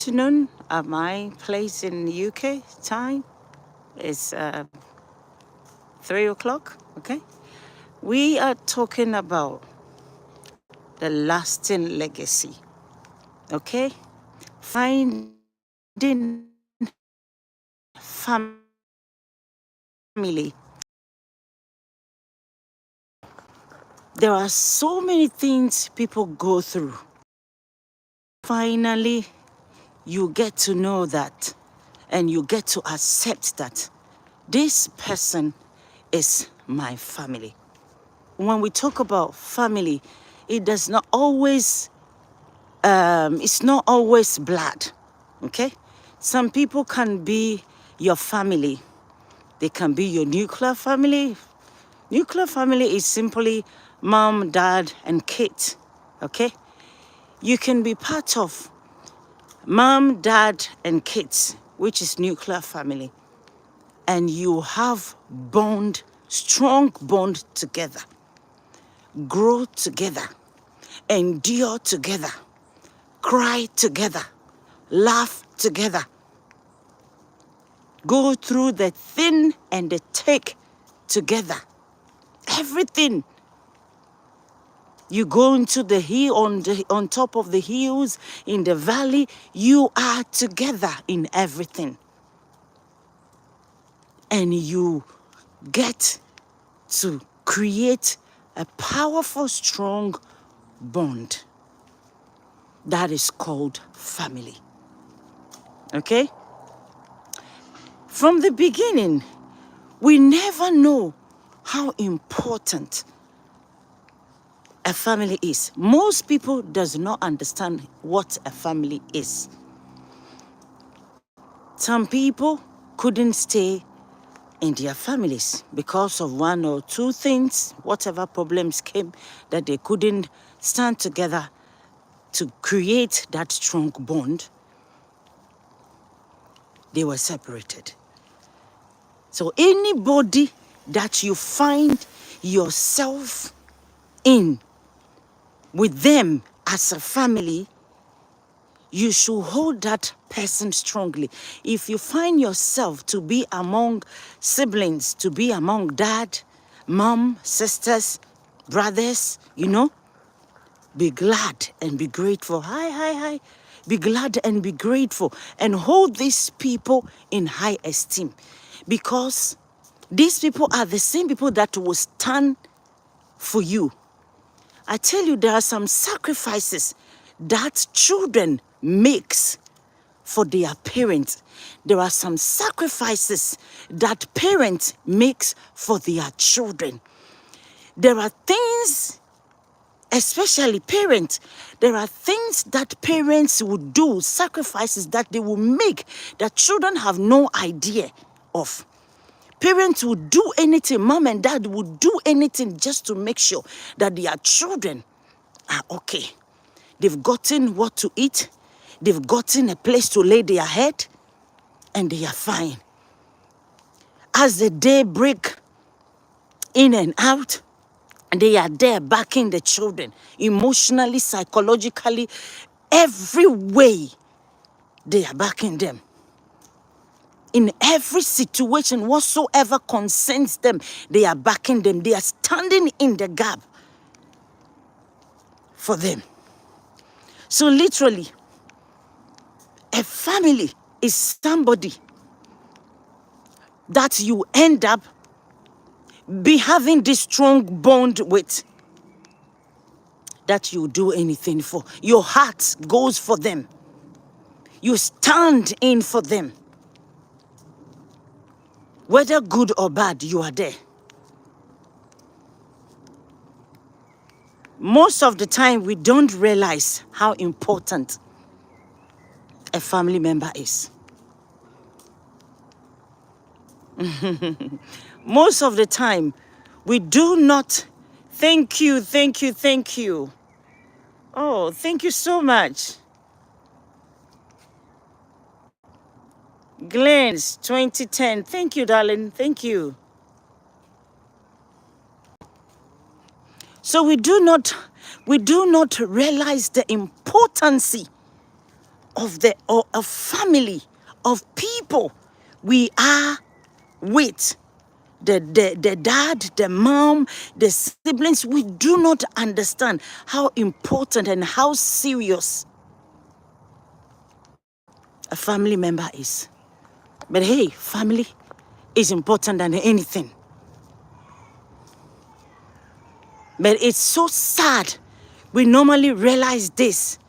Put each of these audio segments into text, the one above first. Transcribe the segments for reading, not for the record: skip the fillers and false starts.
afternoon at my place in UK time. It's 3 o'clock. Okay, we are talking about the lasting legacy. Okay, finding family. There are so many things people go through. Finally, you get to know that, and you get to accept that this person is my family. When we talk about family, it does not always, it's not always blood, okay? Some people can be your family. They can be your nuclear family. Nuclear family is simply mom, dad, and kids, okay? You can be part of mom, dad, and kids, which is nuclear family. And you have strong bond together, grow together, endure together, cry together, laugh together, go through the thin and the thick together. Everything. You go into the hill, on top of the hills, in the valley, you are together in everything. And you get to create a powerful, strong bond that is called family. Okay? From the beginning, we never know how important a family is. Most people does not understand what a family is. Some people couldn't stay in their families because of one or two things, whatever problems came, that they couldn't stand together to create that strong bond. They were separated. So anybody that you find yourself in with them as a family, you should hold that person strongly. If you find yourself to be among siblings, to be among dad, mom, sisters, brothers, be glad and be grateful. Hi. Be glad and be grateful and hold these people in high esteem, because these people are the same people that will stand for you. I tell you, there are some sacrifices that children makes for their parents. There are some sacrifices that parents makes for their children. There are things, especially parents, there are things that parents would do, sacrifices that they will make that children have no idea of. Parents would do anything, mom and dad would do anything just to make sure that their children are okay. They've gotten what to eat, they've gotten a place to lay their head, and they are fine. As the day break in and out, they are there backing the children, emotionally, psychologically, every way they are backing them. In every situation, whatsoever concerns them, they are backing them. They are standing in the gap for them. So literally, a family is somebody that you end up be having this strong bond with, that you do anything for. Your heart goes for them. You stand in for them. Whether good or bad, you are there. Most of the time, we don't realize how important a family member is. Most of the time, we do not. Thank you. Oh, thank you so much. Glenn's 2010. Thank you, darling. Thank you. So we do not realize the importance of the or a family of people we are with. The dad, the mom, the siblings, we do not understand how important and how serious a family member is. But hey, family is important than anything. But it's so sad. We normally realize this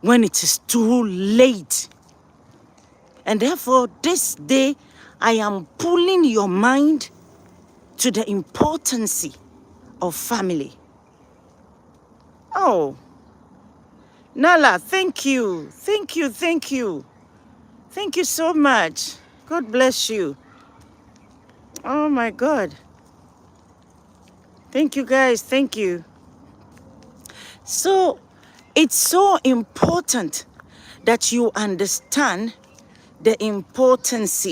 when it is too late. And therefore, this day, I am pulling your mind to the importance of family. Oh, Nala, thank you. Thank you, thank you. Thank you so much. God bless you. Oh my God. Thank you guys, thank you. So, it's so important that you understand the importance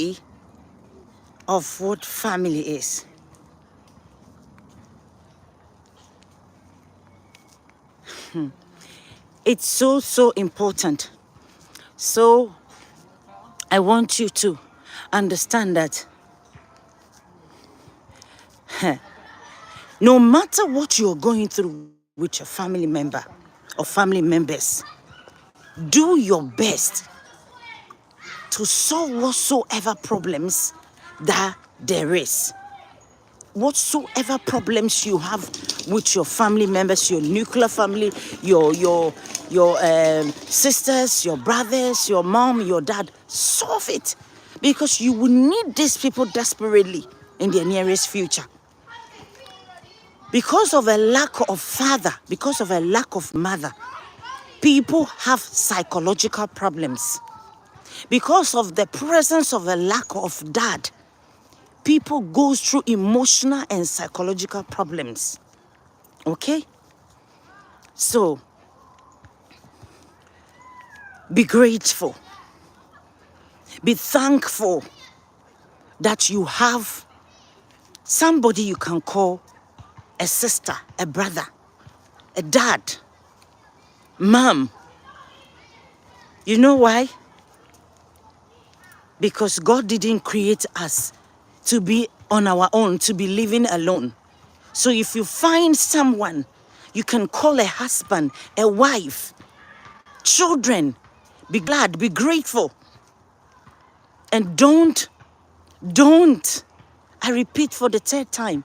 of what family is. It's so important. So I want you to understand that no matter what you're going through with your family member or family members, do your best to solve whatsoever problems that there is. Whatsoever problems you have with your family members, your nuclear family, your sisters, your brothers, your mom, your dad, solve it, because you will need these people desperately in the nearest future. Because of a lack of father, because of a lack of mother, people have psychological problems. Because of the presence of a lack of dad, people go through emotional and psychological problems. Okay? So, be grateful. Be thankful that you have somebody you can call a sister, a brother, a dad, mom. You know why? Because God didn't create us to be on our own, to be living alone. So if you find someone, you can call a husband, a wife, children, be glad, be grateful. And don't, I repeat for the third time,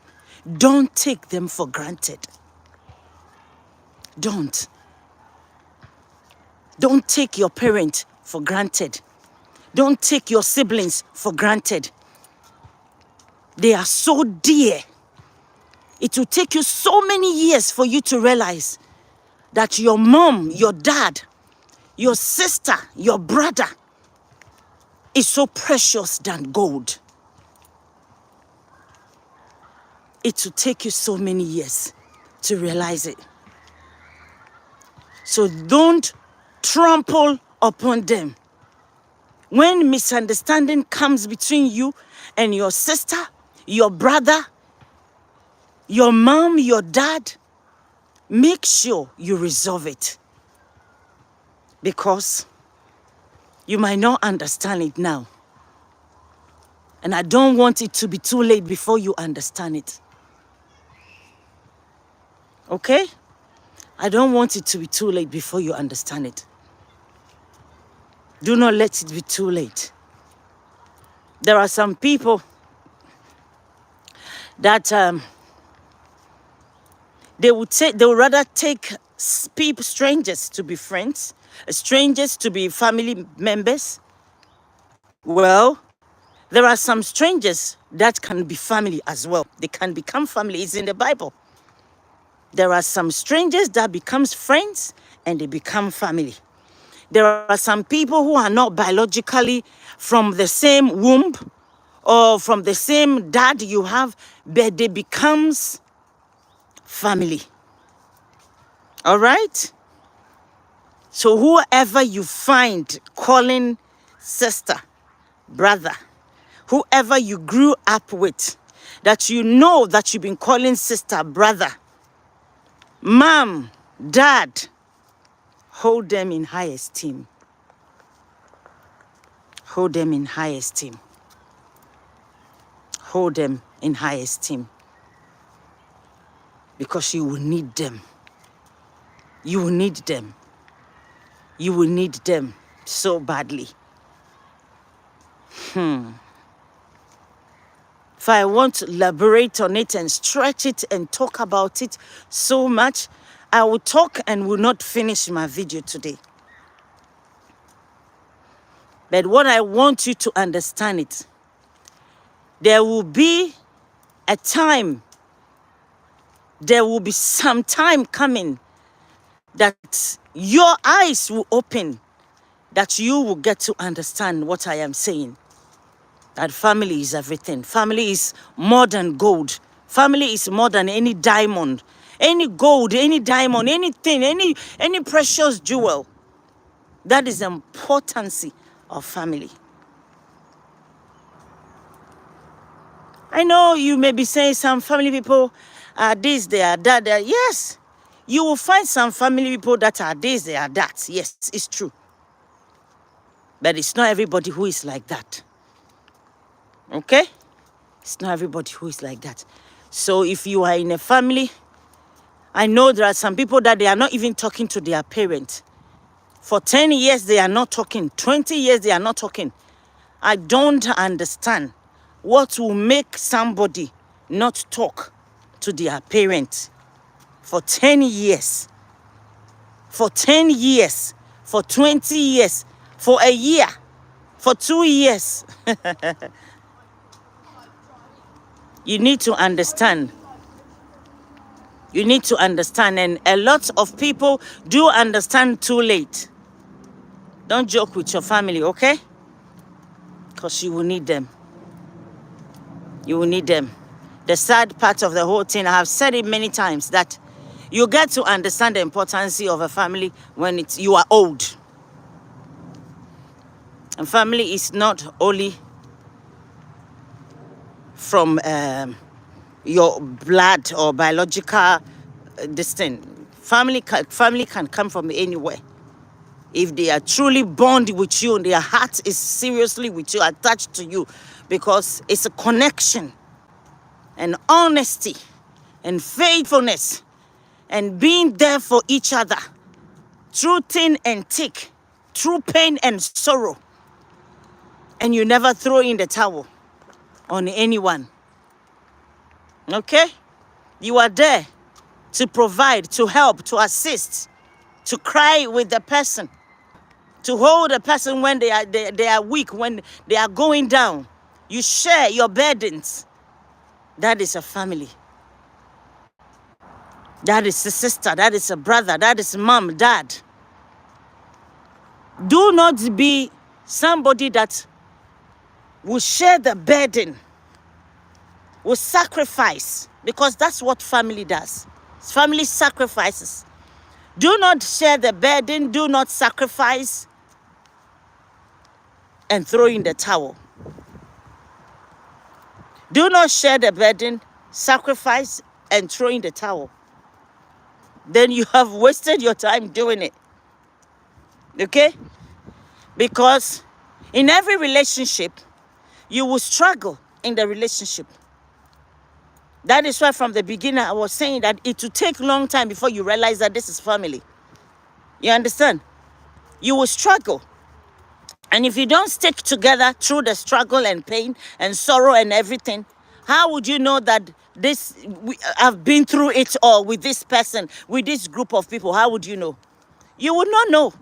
don't take them for granted. Don't take your parent for granted. Don't take your siblings for granted. They are so dear. It will take you so many years for you to realize that your mom, your dad, your sister, your brother is so precious than gold. It will take you so many years to realize it. So don't trample upon them. When misunderstanding comes between you and your sister, your brother, your mom, your dad, make sure you resolve it. Because you might not understand it now. And I don't want it to be too late before you understand it. Okay? I don't want it to be too late before you understand it. Do not let it be too late. There are some people that they would rather take strangers to be friends, strangers to be family members. Well, there are some strangers that can be family as well. They can become family. It's in the Bible. There are some strangers that becomes friends and they become family. There are some people who are not biologically from the same womb or from the same dad you have, but they becomes family. All right? So whoever you find calling sister, brother, whoever you grew up with, that you know that you've been calling sister, brother, mom, dad, hold them in high esteem. Hold them in high esteem. Hold them in high esteem. Because you will need them. You will need them. You will need them so badly. If I want to elaborate on it and stretch it and talk about it so much, I will talk and will not finish my video today. But what I want you to understand it, there will be a time, there will be some time coming that your eyes will open, that you will get to understand what I am saying. That family is everything. Family is more than gold. Family is more than any diamond, any gold, any diamond, anything, any precious jewel. That is the importance of family. I know you may be saying some family people are this, they are that. They are. Yes, you will find some family people that are this, they are that. Yes, it's true. But it's not everybody who is like that. Okay? It's not everybody who is like that. So if you are in a family, I know there are some people that they are not even talking to their parents. For 10 years, they are not talking. 20 years, they are not talking. I don't understand what will make somebody not talk to their parents for 10 years. For 10 years. For 20 years. For a year. For 2 years. You need to understand. You need to understand. And a lot of people do understand too late. Don't joke with your family, okay? Because you will need them. You will need them. The sad part of the whole thing, I have said it many times, that you get to understand the importance of a family when you are old. And family is not only from your blood or biological this thing. Family can come from anywhere. If they are truly bonded with you and their heart is seriously with you, attached to you, because it's a connection and honesty and faithfulness and being there for each other through thin and thick, through pain and sorrow. And you never throw in the towel on anyone. Okay? You are there to provide, to help, to assist, to cry with the person, to hold the person when they are weak, when they are going down. You share your burdens. That is a family. That is a sister. That is a brother. That is mom, dad. Do not be somebody that will share the burden, will sacrifice, because that's what family does. Family sacrifices. Do not share the burden. Do not sacrifice and throw in the towel. Do not share the burden, sacrifice, and throw in the towel. Then you have wasted your time doing it. Okay? Because in every relationship, you will struggle in the relationship. That is why from the beginning I was saying that it will take a long time before you realize that this is family. You understand? You will struggle. And if you don't stick together through the struggle and pain and sorrow and everything, how would you know that I've been through it all with this person, with this group of people? How would you know? You will not know.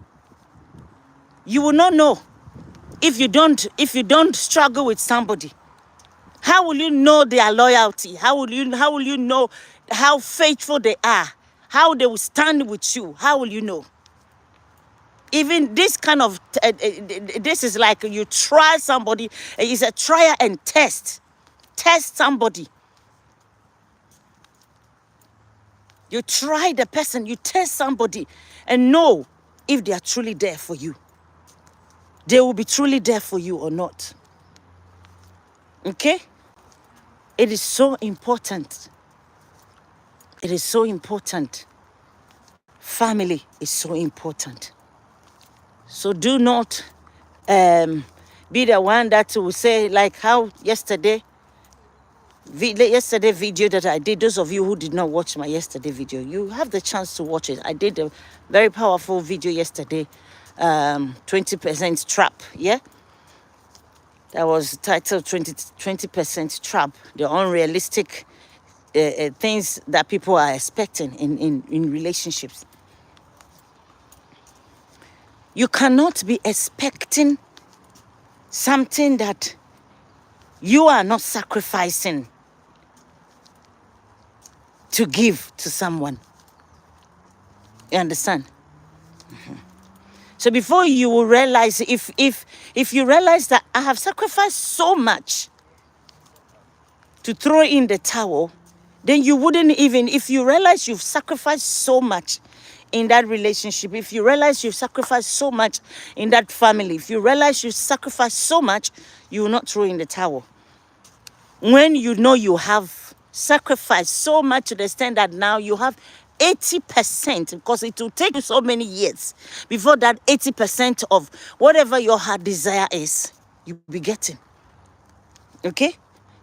You will not know if you don't struggle with somebody. How will you know their loyalty? How will you know how faithful they are? How they will stand with you? How will you know? Even this kind of, this is like you try somebody. It's a try and test. Test somebody. You try the person, you test somebody and know if they are truly there for you. They will be truly there for you or not. Okay? It is so important. It is so important. Family is so important. So do not be the one that will say, like how yesterday video that I did. Those of you who did not watch my yesterday video, you have the chance to watch it. I did a very powerful video yesterday, 20% trap. Yeah, that was titled 20% trap, the unrealistic things that people are expecting in relationships. You cannot be expecting something that you are not sacrificing to give to someone. You understand? So before you will realize, if you realize that I have sacrificed so much to throw in the towel, then you wouldn't even, if you realize you've sacrificed so much in that relationship, if you realize you've sacrificed so much in that family, if you realize you've sacrificed so much, you will not throw in the towel. When you know you have sacrificed so much to the extent that now you have 80%, because it will take you so many years before that 80% of whatever your heart desire is, you'll be getting. Okay?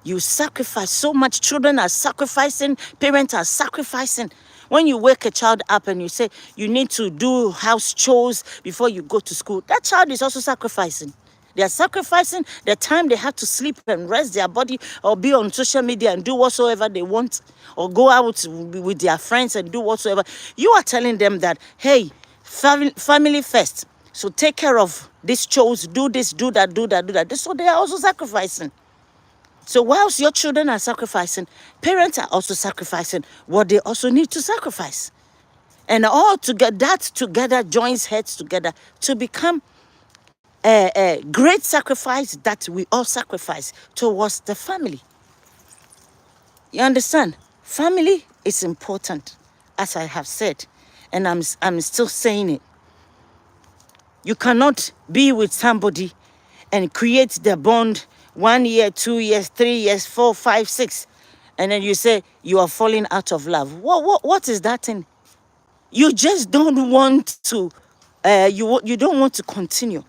You sacrifice so much. Children are sacrificing. Parents are sacrificing. When you wake a child up and you say you need to do house chores before you go to school, that child is also sacrificing. They are sacrificing the time they have to sleep and rest their body, or be on social media and do whatsoever they want, or go out with their friends and do whatsoever. You are telling them that, hey, family first. So take care of these chores, do this, do that, do that, do that. So they are also sacrificing. So whilst your children are sacrificing, parents are also sacrificing what they also need to sacrifice. And all together, that together joins heads together to become a great sacrifice that we all sacrifice towards the family. You understand? Family is important, as I have said, and I'm still saying it. You cannot be with somebody and create the bond 1 year, 2 years, 3 years, 4, 5, 6, and then you say you are falling out of love. What is that thing? You just don't want to. You don't want to continue.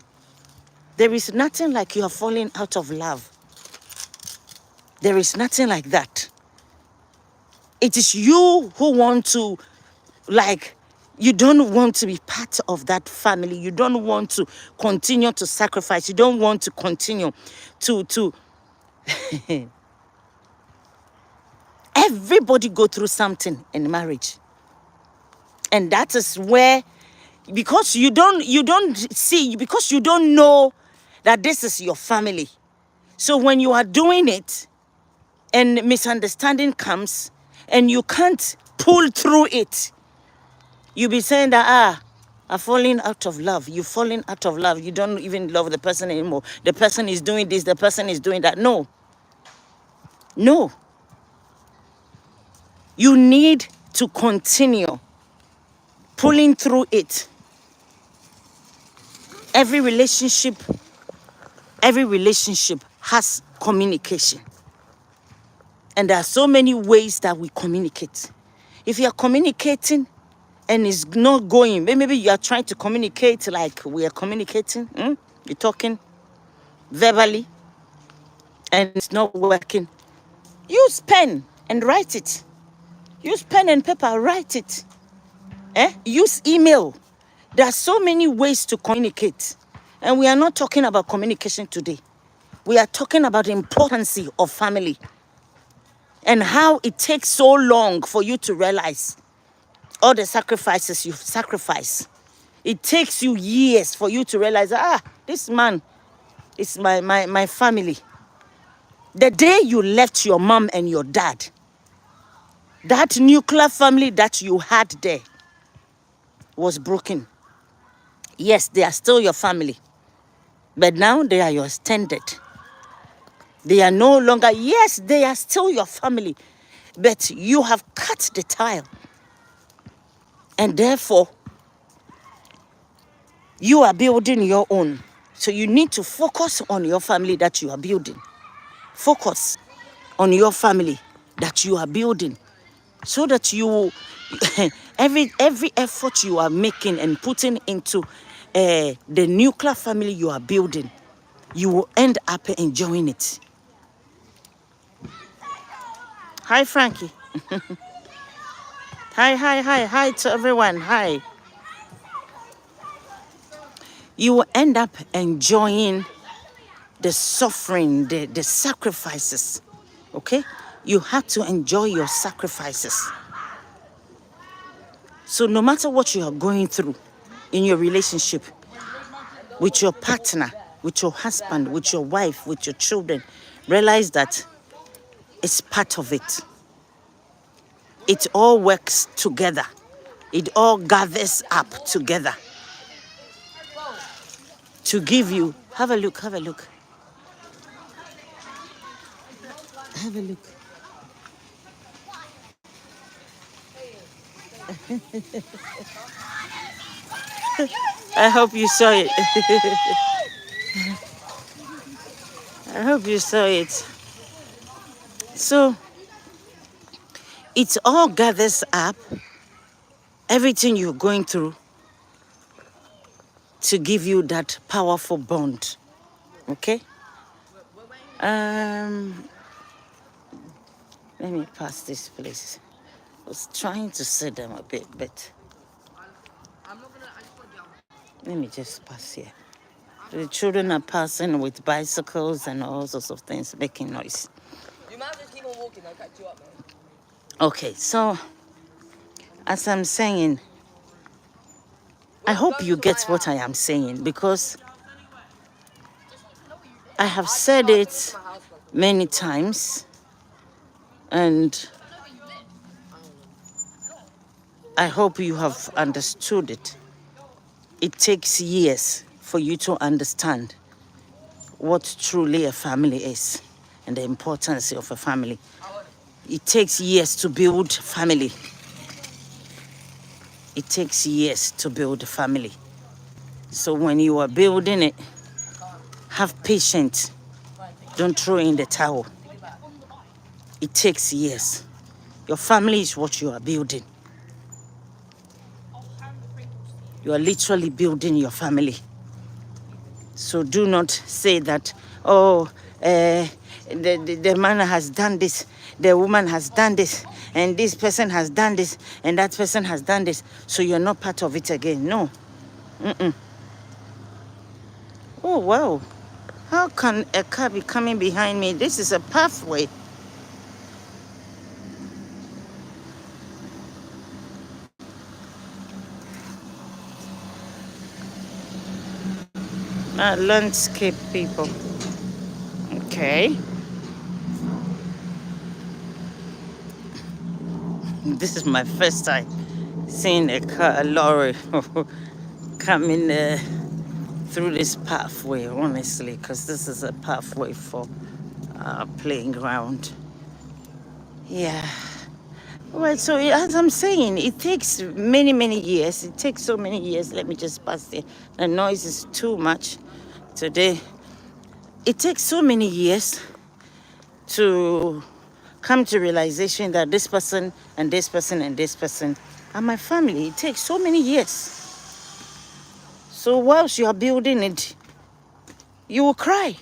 There is nothing like you are falling out of love. There is nothing like that. It is you who want to, like, you don't want to be part of that family. You don't want to continue to sacrifice. You don't want to continue to everybody go through something in marriage. And that is where, because you don't see, because you don't know that this is your family. So when you are doing it and misunderstanding comes and you can't pull through it, you'll be saying that, I'm falling out of love. You're falling out of love. You don't even love the person anymore. The person is doing this, the person is doing that. No. No. You need to continue pulling through it. Every relationship has communication. And there are so many ways that we communicate. If you are communicating and it's not going, maybe you are trying to communicate like we are communicating. You're talking verbally and it's not working. Use pen and write it. Use pen and paper, write it. Use email. There are so many ways to communicate. And we are not talking about communication today. We are talking about the importance of family and how it takes so long for you to realize all the sacrifices you've sacrificed. It takes you years for you to realize, this man is my family. The day you left your mom and your dad, that nuclear family that you had there was broken. Yes, they are still your family, but now they are your extended. They are no longer, yes, they are still your family, but you have cut the tie. And therefore, you are building your own. So you need to focus on your family that you are building. Focus on your family that you are building. So that you, every effort you are making and putting into the nuclear family you are building you will end up enjoying it. Hi, Frankie. Hi to everyone. Hi. You will end up enjoying the suffering, the sacrifices. Okay? You have to enjoy your sacrifices. So no matter what you are going through in your relationship, with your partner, with your husband, with your wife, with your children, realize that it's part of it. It all works together. It all gathers up together to give you. Have a look, have a look. Have a look. I hope you saw it. I hope you saw it. So it all gathers up, everything you're going through, to give you that powerful bond. Okay? Let me pass this place. I was trying to sit them a bit, but let me just pass here. The children are passing with bicycles and all sorts of things, making noise. You might just keep on walking, I'll catch you up, man. Okay, so as I'm saying, I hope you get what I am saying, because I have said it many times, and I hope you have understood it. It takes years for you to understand what truly a family is and the importance of a family. It takes years to build family. It takes years to build a family. So when you are building it, have patience. Don't throw in the towel. It takes years. Your family is what you are building. You are literally building your family. So do not say that, oh, the man has done this, the woman has done this, and this person has done this, and that person has done this, so you're not part of it again. No. Oh, wow. How can a car be coming behind me? This is a pathway. Landscape people. Okay. This is my first time seeing a lorry coming through this pathway, honestly, because this is a pathway for playing ground. Yeah. Well, so as I'm saying, it takes many, many years. It takes so many years. Let me just pass there. The noise is too much today. It takes so many years to come to realization that this person and this person and this person are my family. It takes so many years. So whilst you are building it, you will cry.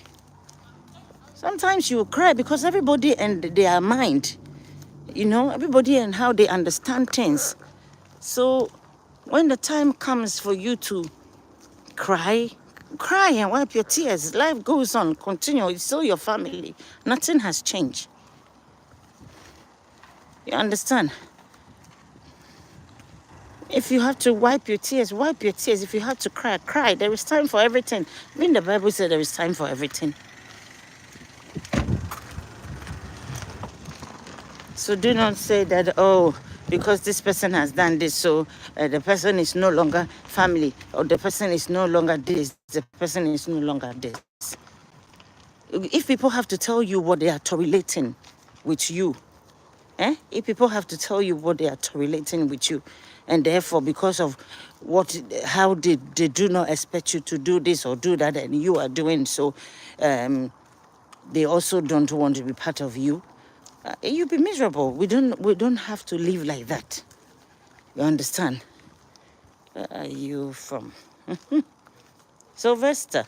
Sometimes you will cry because everybody and their mind, everybody and how they understand things. So when the time comes for you to cry and wipe your tears. Life goes on, continue. It's still your family. Nothing has changed. You understand? If you have to wipe your tears, wipe your tears. If you have to cry, cry. There is time for everything. Even the Bible said there is time for everything. So do not say that, oh, because this person has done this, so the person is no longer family, or the person is no longer this, the person is no longer this. If people have to tell you what they are tolerating with you, if people have to tell you what they are relating with you, and therefore because of how they do not expect you to do this or do that, and you are doing so, they also don't want to be part of you, you'll be miserable. We don't have to live like that. You understand? Where are you from? Sylvester.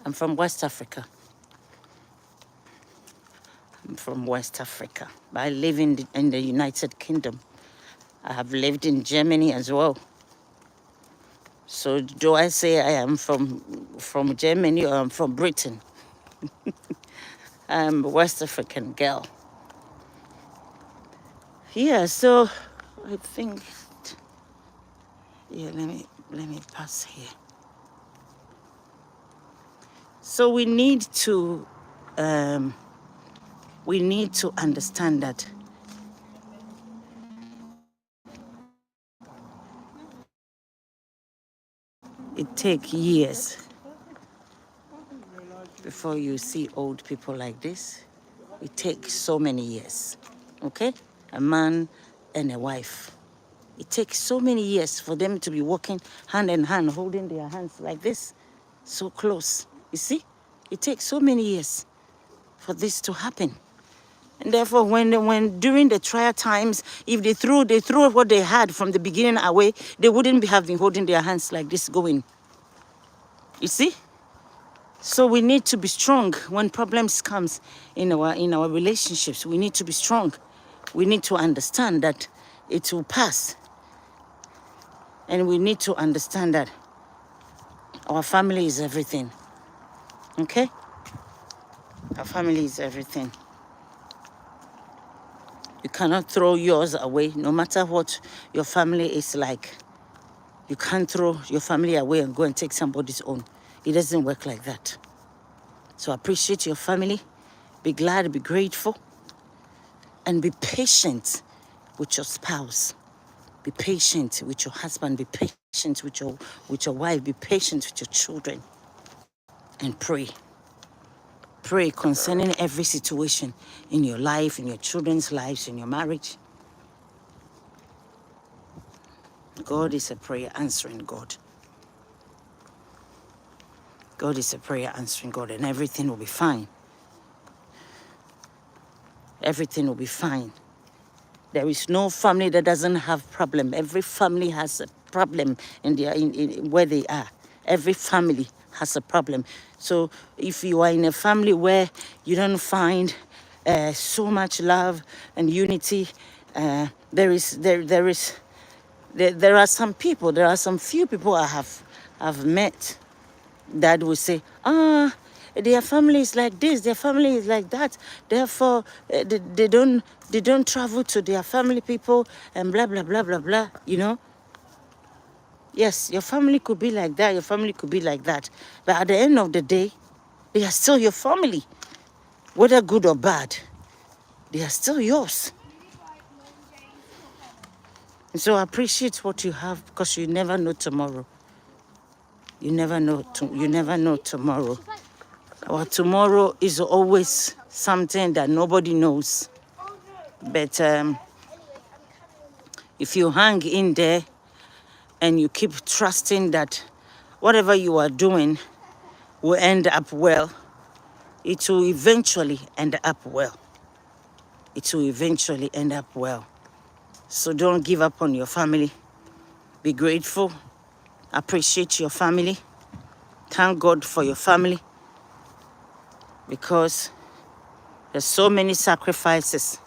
I'm from West Africa. I'm from West Africa. But I live in the United Kingdom. I have lived in Germany as well. So do I say I am from Germany or I'm from Britain? I'm a West African girl. Yeah, so I think, yeah, let me pass here. So we need to understand that it takes years before you see old people like this. It takes so many years, okay? A man and a wife. It takes so many years for them to be walking hand in hand, holding their hands like this, so close. You see? It takes so many years for this to happen. And therefore, when during the trial times, if they threw what they had from the beginning away, they wouldn't have been holding their hands like this going. You see? So we need to be strong when problems comes in our relationships. We need to be strong. We need to understand that it will pass. And we need to understand that our family is everything. Okay? Our family is everything. You cannot throw yours away, no matter what your family is like. You can't throw your family away and go and take somebody's own. It doesn't work like that. So appreciate your family. Be glad, be grateful. And be patient with your spouse. Be patient with your husband. Be patient with your wife. Be patient with your children. And pray. Pray concerning every situation in your life, in your children's lives, in your marriage. God is a prayer answering God. God is a prayer answering God, and everything will be fine. Everything will be fine. There is no family that doesn't have problem. Every family has a problem in where they are. Every family has a problem. So if you are in a family where you don't find so much love and unity, there are some people, there are some few people I've met that will say, their family is like this, their family is like that, therefore they don't travel to their family people and blah blah blah blah blah, you know. Yes, your family could be like that, your family could be like that, but at the end of the day, they are still your family. Whether good or bad, they are still yours. And so appreciate what you have, because you never know tomorrow. You never know tomorrow. Our tomorrow is always something that nobody knows. But if you hang in there and you keep trusting that whatever you are doing will end up well, it will eventually end up well. It will eventually end up well. So don't give up on your family. Be grateful. Appreciate your family. Thank God for your family. Because there's so many sacrifices.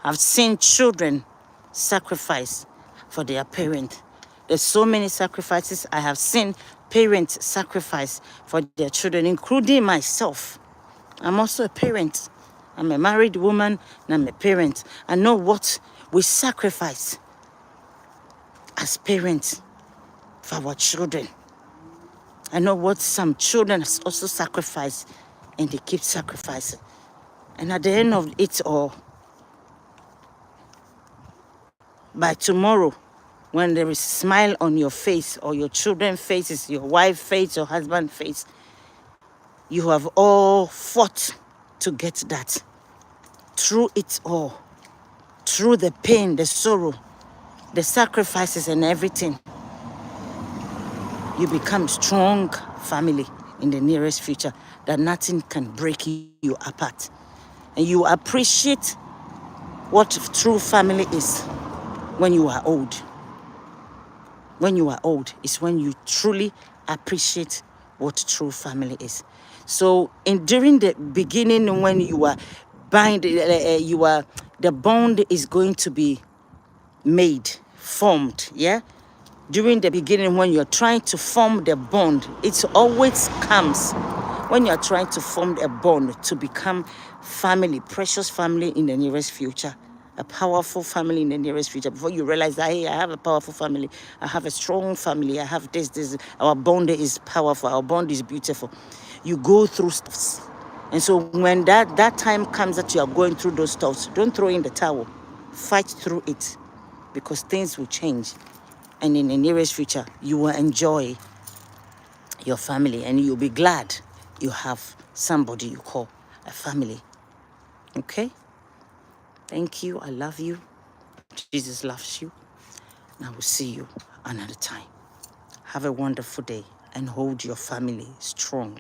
I've seen children sacrifice for their parent. There's so many sacrifices I have seen parents sacrifice for their children, including myself. I'm also a parent. I'm a married woman and I'm a parent. I know what we sacrifice as parents for our children. I know what some children also sacrifice, and they keep sacrificing. And at the end of it all, by tomorrow, when there is a smile on your face, or your children's faces, your wife's face, your husband's face, you have all fought to get that. Through it all, through the pain, the sorrow, the sacrifices and everything, you become strong family in the nearest future, that nothing can break you apart. And you appreciate what true family is when you are old. When you are old is when you truly appreciate what true family is. So during the beginning, when you are the bond is going to be made, formed, yeah? During the beginning, when you're trying to form the bond, it always comes when you're trying to form a bond to become family, precious family in the nearest future, a powerful family in the nearest future. Before you realize that, hey, I have a powerful family, I have a strong family, I have this, our bond is powerful, our bond is beautiful. You go through stuff. And so when that time comes that you are going through those stuffs, don't throw in the towel. Fight through it, because things will change. And in the nearest future, you will enjoy your family and you'll be glad you have somebody you call a family. Okay? Thank you. I love you. Jesus loves you. And I will see you another time. Have a wonderful day and hold your family strong.